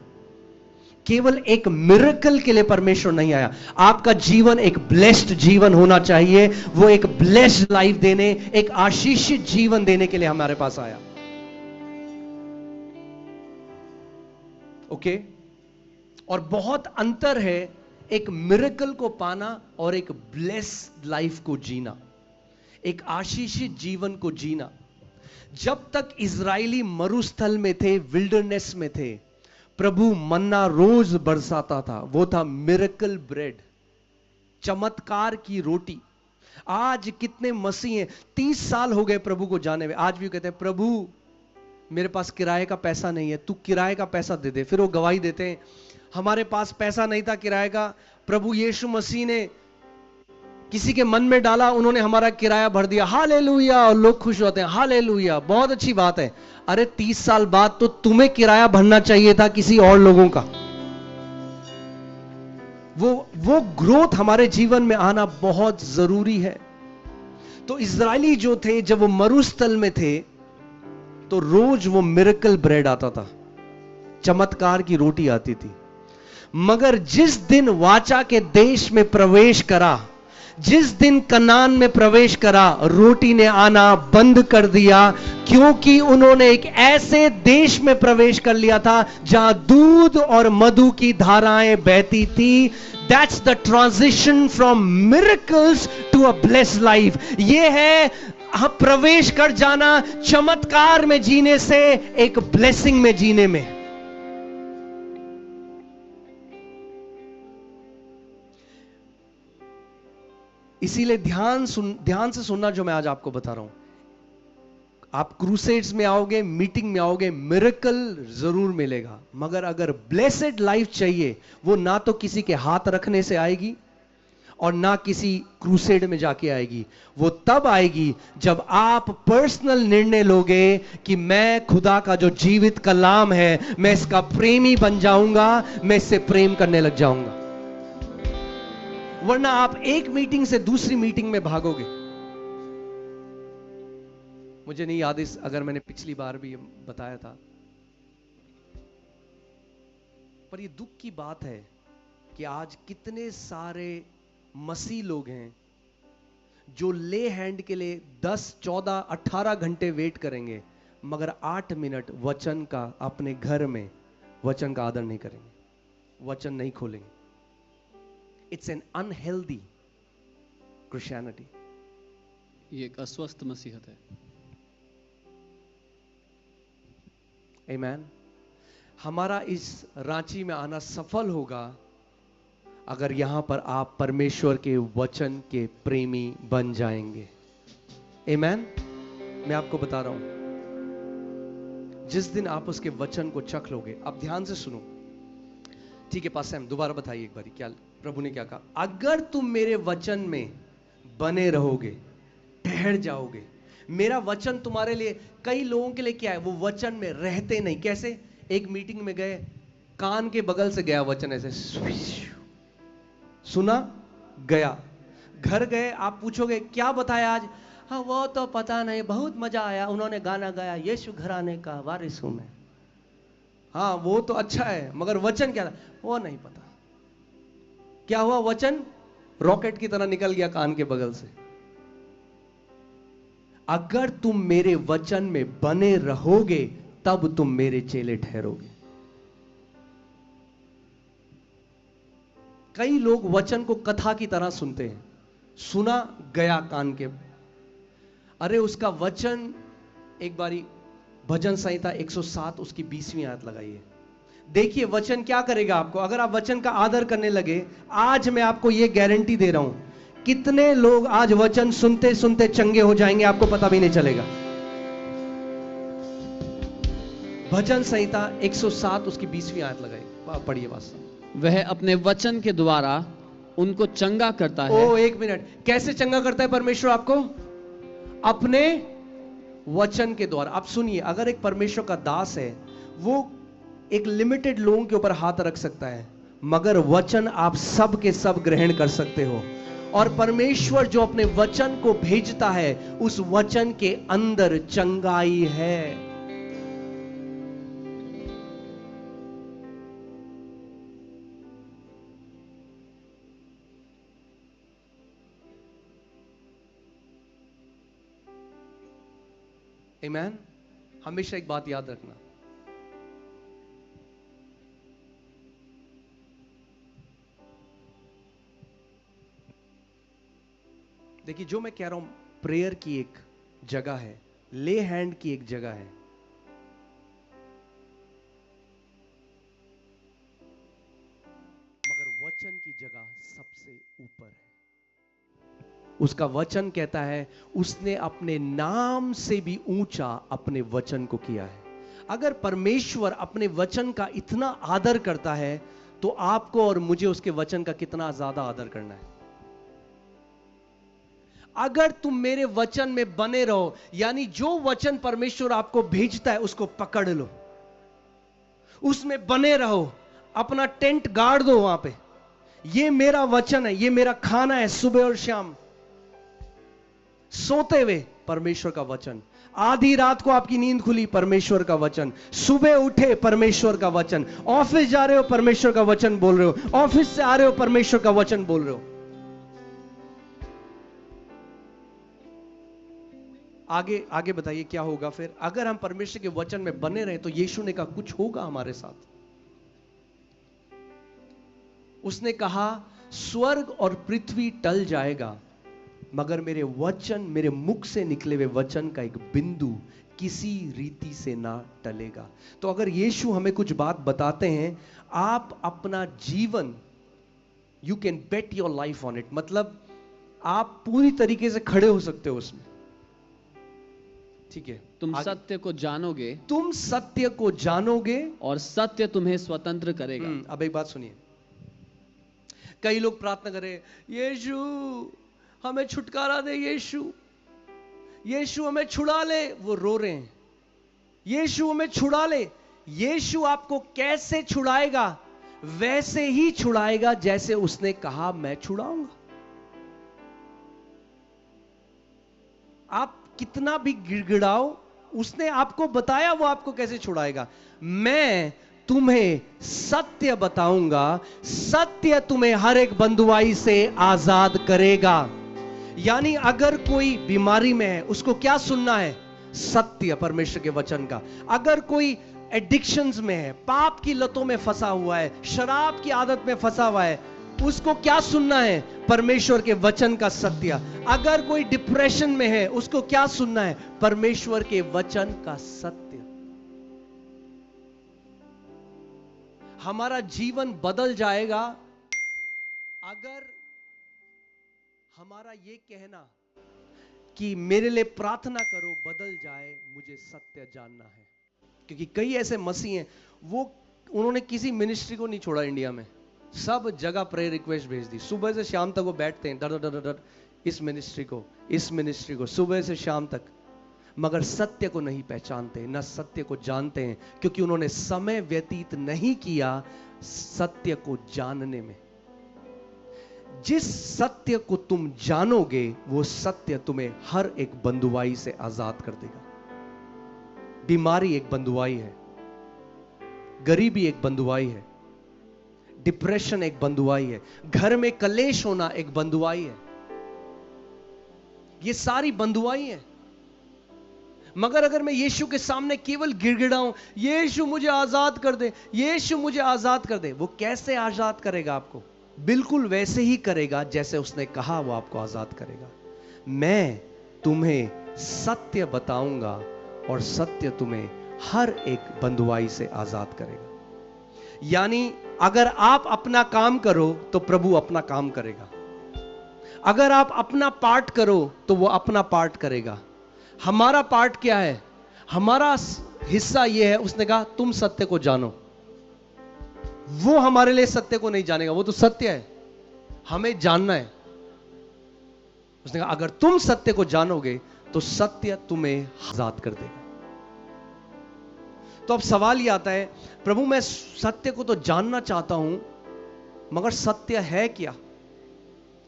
केवल एक मिरेकल के लिए परमेश्वर नहीं आया। आपका जीवन एक ब्लेस्ड जीवन होना चाहिए। वो एक ब्लेस्ड लाइफ देने, एक आशीषित जीवन देने के लिए हमारे पास आया। ओके? और बहुत अंतर है एक मिरेकल को पाना और एक ब्लेस्ड लाइफ को जीना, एक आशीषित जीवन को जीना। जब तक इजरायली मरुस्थल में थे, विल्डरनेस में थे, प्रभु मन्ना रोज बरसाता था। वो था मिरेकल ब्रेड, चमत्कार की रोटी। आज कितने मसीह हैं, 30 साल हो गए प्रभु को जाने में, आज भी कहते हैं प्रभु मेरे पास किराए का पैसा नहीं है, तू किराए का पैसा दे दे। फिर वो गवाही देते हैं हमारे पास पैसा नहीं था किराए का, प्रभु यीशु मसीह ने किसी के मन में डाला, उन्होंने हमारा किराया भर दिया, हालेलुया, और लोग खुश होते हैं, हालेलुया, बहुत अच्छी बात है। अरे 30 साल बाद तो तुम्हें किराया भरना चाहिए था किसी और लोगों का। वो ग्रोथ हमारे जीवन में आना बहुत जरूरी है। तो इजरायली जो थे, जब वो मरुस्थल में थे तो रोज वो मिरेकल ब्रेड आता था, चमत्कार की रोटी आती थी। मगर जिस दिन वाचा के देश में प्रवेश करा, जिस दिन कनान में प्रवेश करा, रोटी ने आना बंद कर दिया, क्योंकि उन्होंने एक ऐसे देश में प्रवेश कर लिया था जहां दूध और मधु की धाराएं बहती थी। That's the transition from miracles to a blessed life. ये है प्रवेश कर जाना चमत्कार में जीने से एक ब्लेसिंग में जीने में। इसीलिए ध्यान से सुनना जो मैं आज आपको बता रहा हूं। आप क्रूसेड्स में आओगे, मीटिंग में आओगे, मिरेकल जरूर मिलेगा, मगर अगर ब्लेसेड लाइफ चाहिए, वो ना तो किसी के हाथ रखने से आएगी और ना किसी क्रूसेड में जाके आएगी। वो तब आएगी जब आप पर्सनल निर्णय लोगे कि मैं खुदा का जो जीवित कलाम है, मैं इसका प्रेमी बन जाऊंगा, मैं इससे प्रेम करने लग जाऊंगा। वरना आप एक मीटिंग से दूसरी मीटिंग में भागोगे। मुझे नहीं याद इस अगर मैंने पिछली बार भी बताया था, पर ये दुख की बात है कि आज कितने सारे मसीह लोग हैं जो ले हैंड के लिए 10, 14, 18 घंटे वेट करेंगे, मगर 8 मिनट वचन का अपने घर में वचन का आदर नहीं करेंगे, वचन नहीं खोलेंगे। It's an unhealthy Christianity. ये एक अस्वस्थ मसीहत है। आमेन। हमारा इस रांची में आना सफल होगा अगर यहां पर आप परमेश्वर के वचन के प्रेमी बन जाएंगे। आमेन। मैं आपको बता रहा हूं, जिस दिन आप उसके वचन को चख लोगे, आप ध्यान से सुनो, ठीक है? पास हम दोबारा बताइए एक बारी, क्या प्रभु ने क्या कहा? अगर तुम मेरे वचन में बने रहोगे, ठहर जाओगे। मेरा वचन तुम्हारे लिए, कई लोगों के लिए क्या है, वो वचन में रहते नहीं। कैसे? एक मीटिंग में गए, कान के बगल से गया वचन, ऐसे सुना, गया। घर गए, आप पूछोगे क्या बताया आज? हाँ वो तो पता नहीं, बहुत मजा आया, उन्होंने गाना गाया, यीशु घराने का वारिस हूं मैं। हाँ वो तो अच्छा है, मगर वचन क्या था वो नहीं पता। क्या हुआ? वचन रॉकेट की तरह निकल गया कान के बगल से। अगर तुम मेरे वचन में बने रहोगे तब तुम मेरे चेले ठहरोगे। कई लोग वचन को कथा की तरह सुनते हैं, सुना, गया कान के। अरे उसका वचन, एक बारी भजन संहिता 107 उसकी 20वीं आयत लगाइए। देखिए वचन क्या करेगा आपको। अगर आप वचन का आदर करने लगे, आज मैं आपको यह गारंटी दे रहा हूं, कितने लोग आज वचन सुनते सुनते चंगे हो जाएंगे, आपको पता भी नहीं चलेगा। भजन संहिता 107 उसकी 20वीं आयत लगाइए, पढ़िए बस। वह अपने वचन के द्वारा उनको चंगा करता है। ओ एक मिनट, कैसे चंगा करता है परमेश्वर आपको? अपने वचन के द्वारा। आप सुनिए, अगर एक परमेश्वर का दास है, वो एक लिमिटेड लोगों के ऊपर हाथ रख सकता है, मगर वचन आप सब के सब ग्रहण कर सकते हो। और परमेश्वर जो अपने वचन को भेजता है, उस वचन के अंदर चंगाई है। आमेन। हमेशा एक बात याद रखना, देखिए जो मैं कह रहा हूं, प्रेयर की एक जगह है, ले हैंड की एक जगह है, मगर वचन की जगह सबसे ऊपर है। उसका वचन कहता है, उसने अपने नाम से भी ऊंचा अपने वचन को किया है। अगर परमेश्वर अपने वचन का इतना आदर करता है, तो आपको और मुझे उसके वचन का कितना ज्यादा आदर करना है। अगर तुम मेरे वचन में बने रहो, यानी जो वचन परमेश्वर आपको भेजता है उसको पकड़ लो, उसमें बने रहो, अपना टेंट गाड़ दो वहां पे। ये मेरा वचन है, ये मेरा खाना है सुबह और शाम। सोते हुए परमेश्वर का वचन, आधी रात को आपकी नींद खुली परमेश्वर का वचन, सुबह उठे परमेश्वर का वचन, ऑफिस जा रहे हो परमेश्वर का वचन बोल रहे हो, ऑफिस से आ रहे हो परमेश्वर का वचन बोल रहे हो। आगे आगे बताइए क्या होगा फिर? अगर हम परमेश्वर के वचन में बने रहे तो यीशु ने कहा कुछ होगा हमारे साथ। उसने कहा स्वर्ग और पृथ्वी टल जाएगा, मगर मेरे वचन, मेरे मुख से निकले हुए वचन का एक बिंदु किसी रीति से ना टलेगा। तो अगर यीशु हमें कुछ बात बताते हैं, आप अपना जीवन, you can bet your life on it, मतलब आप पूरी तरीके से खड़े हो सकते हो उसमें। ठीक है, तुम सत्य को जानोगे, तुम सत्य को जानोगे और सत्य तुम्हें स्वतंत्र करेगा। अब एक बात सुनिए, कई लोग प्रार्थना कर रहे हैं, यीशु हमें छुटकारा दे, यीशु यीशु हमें छुड़ा ले। वो रो रहे हैं, यीशु हमें छुड़ा ले। यीशु आपको कैसे छुड़ाएगा? वैसे ही छुड़ाएगा जैसे उसने कहा मैं छुड़ाऊंगा। आप कितना भी गिड़गिड़ाओ, उसने आपको बताया वो आपको कैसे छुड़ाएगा। मैं तुम्हें सत्य बताऊंगा, सत्य तुम्हें हर एक बंधुआई से आजाद करेगा। यानी अगर कोई बीमारी में है, उसको क्या सुनना है? सत्य परमेश्वर के वचन का। अगर कोई एडिक्शंस में है, पाप की लतों में फंसा हुआ है, शराब की आदत में फंसा हुआ है, उसको क्या सुनना है? परमेश्वर के वचन का सत्य। अगर कोई डिप्रेशन में है, उसको क्या सुनना है? परमेश्वर के वचन का सत्य। हमारा जीवन बदल जाएगा अगर हमारा ये कहना कि मेरे लिए प्रार्थना करो बदल जाए, मुझे सत्य जानना है। क्योंकि कई ऐसे मसीह हैं, उन्होंने किसी मिनिस्ट्री को नहीं छोड़ा इंडिया में, सब जगह प्रेयर रिक्वेस्ट भेज दी। सुबह से शाम तक वो बैठते हैं डर डर डर, इस मिनिस्ट्री को, सुबह से शाम तक, मगर सत्य को नहीं पहचानते, न सत्य को जानते हैं, क्योंकि उन्होंने समय व्यतीत नहीं किया सत्य को जानने में। जिस सत्य को तुम जानोगे, वो सत्य तुम्हें हर एक बंधुआई से आजाद कर देगा। बीमारी एक बंधुआई है, गरीबी एक बंधुआई है, डिप्रेशन एक बंधुआई है, घर में कलेश होना एक बंधुआई है। ये सारी बंधुआई है। मगर अगर मैं यीशु के सामने केवल गिड़गिड़ाऊं, यीशु मुझे आजाद कर दे, यीशु मुझे आजाद कर दे, वो कैसे आजाद करेगा आपको? बिल्कुल वैसे ही करेगा जैसे उसने कहा वो आपको आजाद करेगा। मैं तुम्हें सत्य बताऊंगा और सत्य तुम्हें हर एक बंधुआई से आजाद करेगा। यानी अगर आप अपना काम करो तो प्रभु अपना काम करेगा, अगर आप अपना पार्ट करो तो वो अपना पार्ट करेगा। हमारा पार्ट क्या है? हमारा हिस्सा यह है, उसने कहा तुम सत्य को जानो। वो हमारे लिए सत्य को नहीं जानेगा, वो तो सत्य है, हमें जानना है। उसने कहा अगर तुम सत्य को जानोगे तो सत्य तुम्हें आजाद कर देगा। तो अब सवाल यह आता है, प्रभु मैं सत्य को तो जानना चाहता हूं, मगर सत्य है क्या?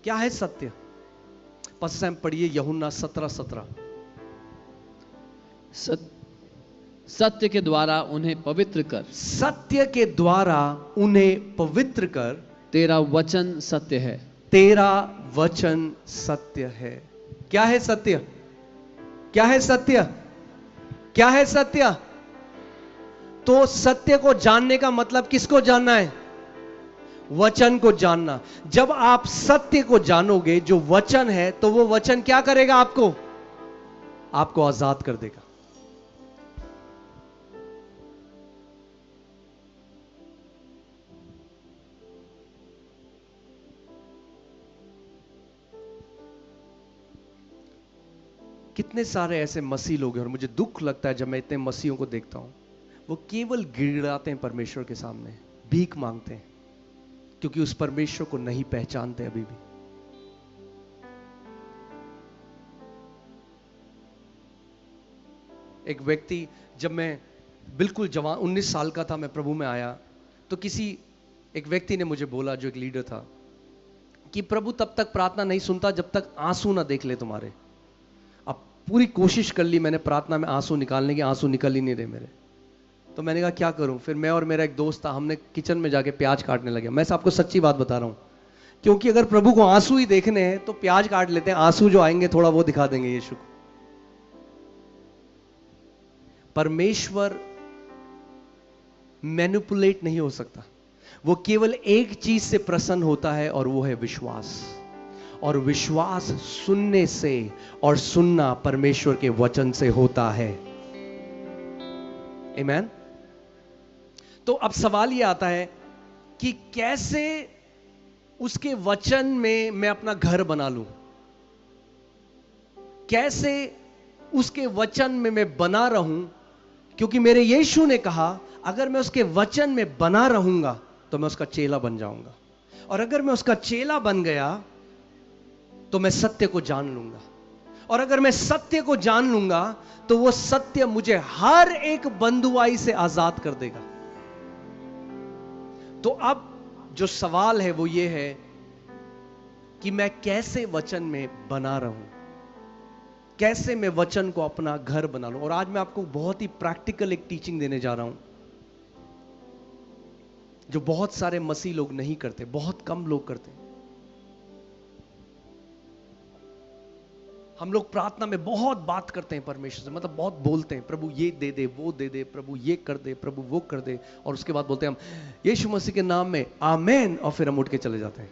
क्या है सत्य? पश्चिम पढ़िए यूहन्ना 17:17। सत्य के द्वारा उन्हें पवित्र कर, सत्य के द्वारा उन्हें पवित्र कर, तेरा वचन सत्य है, तेरा वचन सत्य है। क्या है सत्य? क्या है सत्य? क्या है सत्य? तो सत्य को जानने का मतलब किसको जानना है? वचन को जानना। जब आप सत्य को जानोगे, जो वचन है, तो वो वचन क्या करेगा? आपको आजाद कर देगा। कितने सारे ऐसे मसीह लोग हैं, और मुझे दुख लगता है जब मैं इतने मसीहों को देखता हूं, वो केवल गिड़गिड़ाते हैं परमेश्वर के सामने, भीख मांगते हैं, क्योंकि उस परमेश्वर को नहीं पहचानते अभी भी। एक व्यक्ति, जब मैं बिल्कुल जवान 19 साल का था, मैं प्रभु में आया, तो एक व्यक्ति ने मुझे बोला, जो एक लीडर था, कि प्रभु तब तक प्रार्थना नहीं सुनता जब तक आंसू ना देख ले तुम्हारे। अब पूरी कोशिश कर ली मैंने प्रार्थना में आंसू निकालने की, आंसू निकल ही नहीं रहे मेरे। तो मैंने कहा क्या करूं? फिर मैं और मेरा एक दोस्त था, हमने किचन में जाके प्याज काटने लगे। मैं आपको सच्ची बात बता रहा हूं, क्योंकि अगर प्रभु को आंसू ही देखने हैं तो प्याज काट लेते हैं, आंसू जो आएंगे थोड़ा वो दिखा देंगे यीशु को। परमेश्वर मैनिपुलेट नहीं हो सकता, वो केवल एक चीज से प्रसन्न होता है, और वो है विश्वास। और विश्वास सुनने से, और सुनना परमेश्वर के वचन से होता है। आमीन। तो अब सवाल यह आता है कि कैसे उसके वचन में मैं अपना घर बना लूं, कैसे उसके वचन में मैं बना रहूं, क्योंकि मेरे यीशु ने कहा अगर मैं उसके वचन में बना रहूंगा तो मैं उसका चेला बन जाऊंगा, और अगर मैं उसका चेला बन गया तो मैं सत्य को जान लूंगा, और अगर मैं सत्य को जान लूंगा तो वो सत्य मुझे हर एक बंधुआई से आजाद कर देगा। तो अब जो सवाल है वो ये है कि मैं कैसे वचन में बना रहूं, कैसे मैं वचन को अपना घर बना लूं। और आज मैं आपको बहुत ही प्रैक्टिकल एक टीचिंग देने जा रहा हूं जो बहुत सारे मसीह लोग नहीं करते, बहुत कम लोग करते। हम लोग प्रार्थना में बहुत बात करते हैं परमेश्वर से, मतलब बहुत बोलते हैं, प्रभु ये दे दे, वो दे दे, प्रभु ये कर दे, प्रभु वो कर दे, और उसके बाद बोलते हैं हम यीशु मसीह के नाम में आमेन, और फिर हम उठ के चले जाते हैं।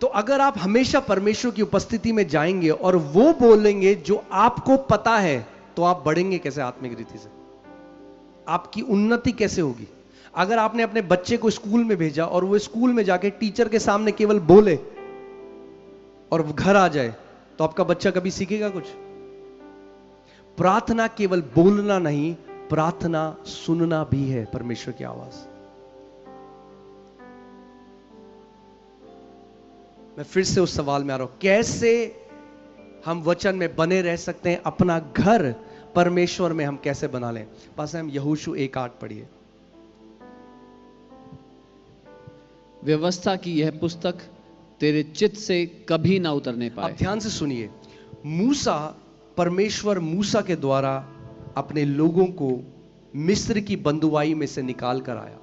तो अगर आप हमेशा परमेश्वर की उपस्थिति में जाएंगे और वो बोलेंगे जो आपको पता है, तो आप बढ़ेंगे कैसे आत्मिक रीति से? आपकी उन्नति कैसे होगी? अगर आपने अपने बच्चे को स्कूल में भेजा और वो स्कूल में जाके टीचर के सामने केवल बोले और घर आ जाए, तो आपका बच्चा कभी सीखेगा कुछ? प्रार्थना केवल बोलना नहीं, प्रार्थना सुनना भी है परमेश्वर की आवाज। मैं फिर से उस सवाल में आ रहा हूं, कैसे हम वचन में बने रह सकते हैं? अपना घर परमेश्वर में हम कैसे बना लें? पास हम यहोशू 1:8 पढ़िए। व्यवस्था की यह पुस्तक तेरे चित्त से कभी ना उतरने पाए। अब ध्यान से सुनिए, परमेश्वर मूसा के द्वारा अपने लोगों को मिस्र की बंधुआई में से निकाल कर आया।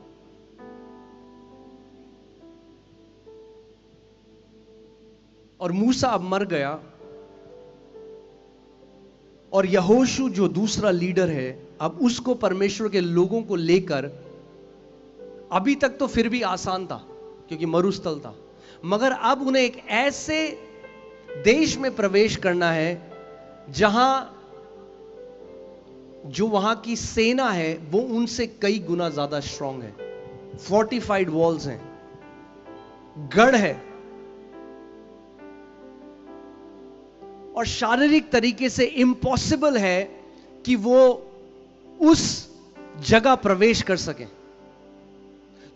और मूसा अब मर गया, और यहोशू जो दूसरा लीडर है, अब उसको परमेश्वर के लोगों को लेकर, अभी तक तो फिर भी आसान था क्योंकि मरुस्थल था, मगर अब उन्हें एक ऐसे देश में प्रवेश करना है जहां जो वहां की सेना है वो उनसे कई गुना ज्यादा स्ट्रांग है। फोर्टिफाइड वॉल्स हैं, गढ़ है, और शारीरिक तरीके से इम्पॉसिबल है कि वो उस जगह प्रवेश कर सके।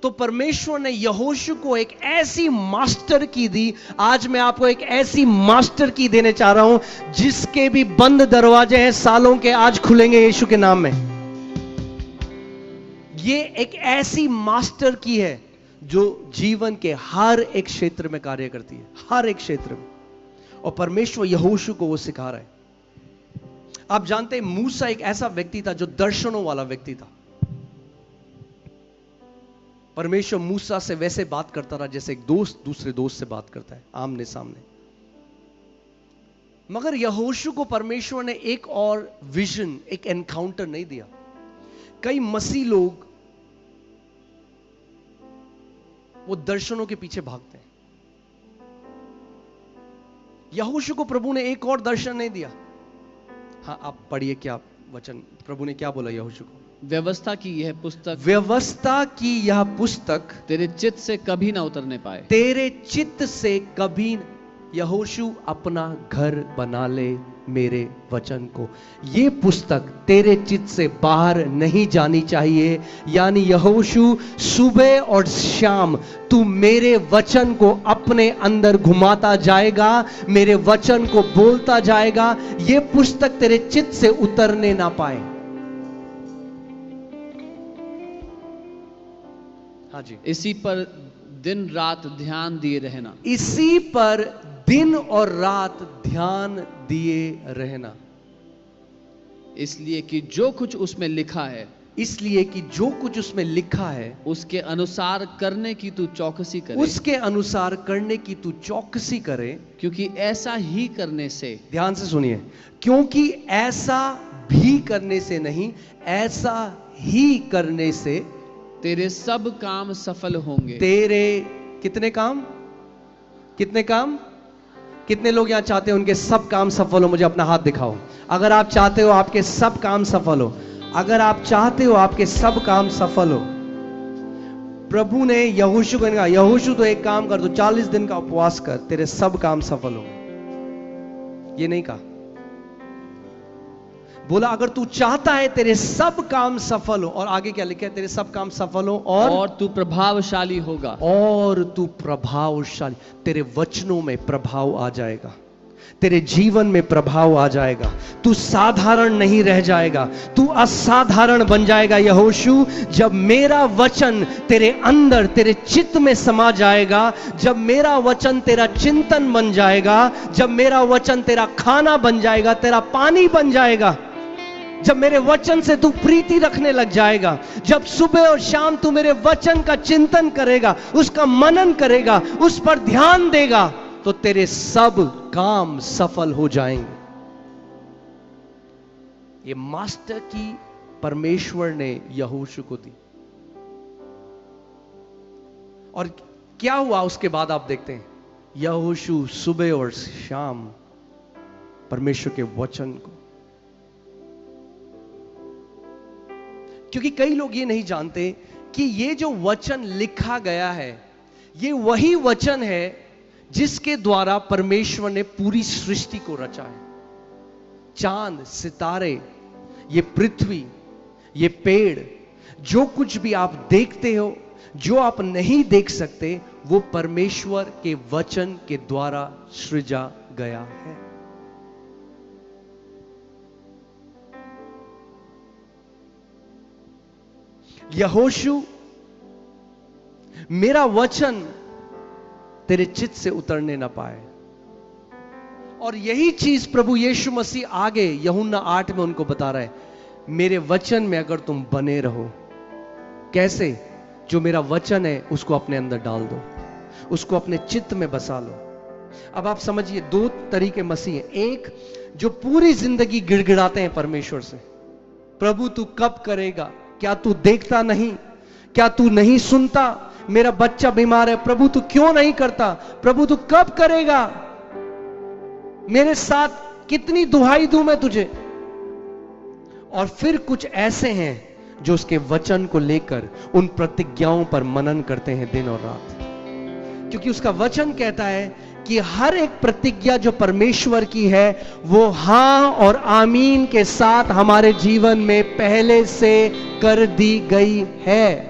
तो परमेश्वर ने यहोशू को एक ऐसी मास्टर की दी। आज मैं आपको एक ऐसी मास्टर की देने चाह रहा हूं जिसके भी बंद दरवाजे हैं सालों के, आज खुलेंगे यीशु के नाम में। ये एक ऐसी मास्टर की है जो जीवन के हर एक क्षेत्र में कार्य करती है, हर एक क्षेत्र में। और परमेश्वर यहोशू को वो सिखा रहा है। आप जानते हैं मूसा एक ऐसा व्यक्ति था जो दर्शनों वाला व्यक्ति था। परमेश्वर मूसा से वैसे बात करता रहा जैसे एक दोस्त दूसरे दोस्त से बात करता है, आमने सामने। मगर यहोशू को परमेश्वर ने एक और विजन, एक एनकाउंटर नहीं दिया। कई मसीह लोग वो दर्शनों के पीछे भागते हैं। यहोशू को प्रभु ने एक और दर्शन नहीं दिया। हाँ, आप पढ़िए क्या वचन, प्रभु ने क्या बोला यहोशू को? व्यवस्था की यह पुस्तक, व्यवस्था की यह पुस्तक तेरे चित्त से कभी ना उतरने पाए। तेरे चित्त से कभी। यहोशू अपना घर बना ले मेरे वचन को। ये पुस्तक तेरे चित्त से बाहर नहीं जानी चाहिए। यानी यहोशू, सुबह और शाम तू मेरे वचन को अपने अंदर घुमाता जाएगा, मेरे वचन को बोलता जाएगा। ये पुस्तक तेरे चित्त से उतरने ना पाए। हाँ जी, इसी पर दिन रात ध्यान दिए रहना। इसी पर दिन और रात ध्यान दिए रहना। इसलिए कि जो कुछ उसमें लिखा है, इसलिए कि जो कुछ उसमें लिखा है उसके अनुसार करने की तू चौकसी करे। उसके अनुसार करने की तू चौकसी करे। क्योंकि ऐसा ही करने से, ध्यान से सुनिए, क्योंकि ऐसा भी करने से नहीं, ऐसा ही करने से तेरे सब काम सफल होंगे। तेरे कितने काम? कितने काम? कितने लोग यहां चाहते हैं उनके सब काम सफल हो? मुझे अपना हाथ दिखाओ अगर आप चाहते हो आपके सब काम सफल हो। अगर आप चाहते हो आपके सब काम सफल हो। प्रभु ने यहोशू को कहा, यहोशू तो एक काम कर, तो 40 दिन का उपवास कर, तेरे सब काम सफल हो। ये नहीं कहा, बोला अगर तू चाहता है तेरे सब काम सफल हो। और आगे क्या लिखा है? तेरे सब काम सफल हो और तू प्रभावशाली होगा। और तू प्रभावशाली, तेरे वचनों में प्रभाव आ जाएगा। तेरे जीवन में प्रभाव आ जाएगा। तू साधारण नहीं रह जाएगा, तू असाधारण बन जाएगा यहोशू। जब मेरा वचन तेरे अंदर, तेरे चित्त में समा जाएगा, जब मेरा वचन तेरा चिंतन बन जाएगा, जब मेरा वचन तेरा खाना बन जाएगा, तेरा पानी बन जाएगा, जब मेरे वचन से तू प्रीति रखने लग जाएगा, जब सुबह और शाम तू मेरे वचन का चिंतन करेगा, उसका मनन करेगा, उस पर ध्यान देगा, तो तेरे सब काम सफल हो जाएंगे। ये मास्टर की परमेश्वर ने यहोशू को दी। और क्या हुआ उसके बाद आप देखते हैं, यहोशू सुबह और शाम परमेश्वर के वचन को, क्योंकि कई लोग ये नहीं जानते कि ये जो वचन लिखा गया है, ये वही वचन है जिसके द्वारा परमेश्वर ने पूरी सृष्टि को रचा है। चांद, सितारे, ये पृथ्वी, ये पेड़, जो कुछ भी आप देखते हो, जो आप नहीं देख सकते, वो परमेश्वर के वचन के द्वारा सृजा गया है। यहोशू, मेरा वचन तेरे चित्त से उतरने ना पाए। और यही चीज प्रभु यीशु मसीह आगे यूहन्ना 8 में उनको बता रहा है, मेरे वचन में अगर तुम बने रहो। कैसे? जो मेरा वचन है उसको अपने अंदर डाल दो, उसको अपने चित्त में बसा लो। अब आप समझिए, दो तरीके मसीह हैं। एक जो पूरी जिंदगी गिड़गिड़ाते हैं परमेश्वर से, प्रभु तू कब करेगा? क्या तू देखता नहीं? क्या तू नहीं सुनता? मेरा बच्चा बीमार है, प्रभु तू क्यों नहीं करता? प्रभु तू कब करेगा? मेरे साथ कितनी दुहाई दूं मैं तुझे? और फिर कुछ ऐसे हैं जो उसके वचन को लेकर उन प्रतिज्ञाओं पर मनन करते हैं दिन और रात, क्योंकि उसका वचन कहता है कि हर एक प्रतिज्ञा जो परमेश्वर की है वो हां और आमीन के साथ हमारे जीवन में पहले से कर दी गई है।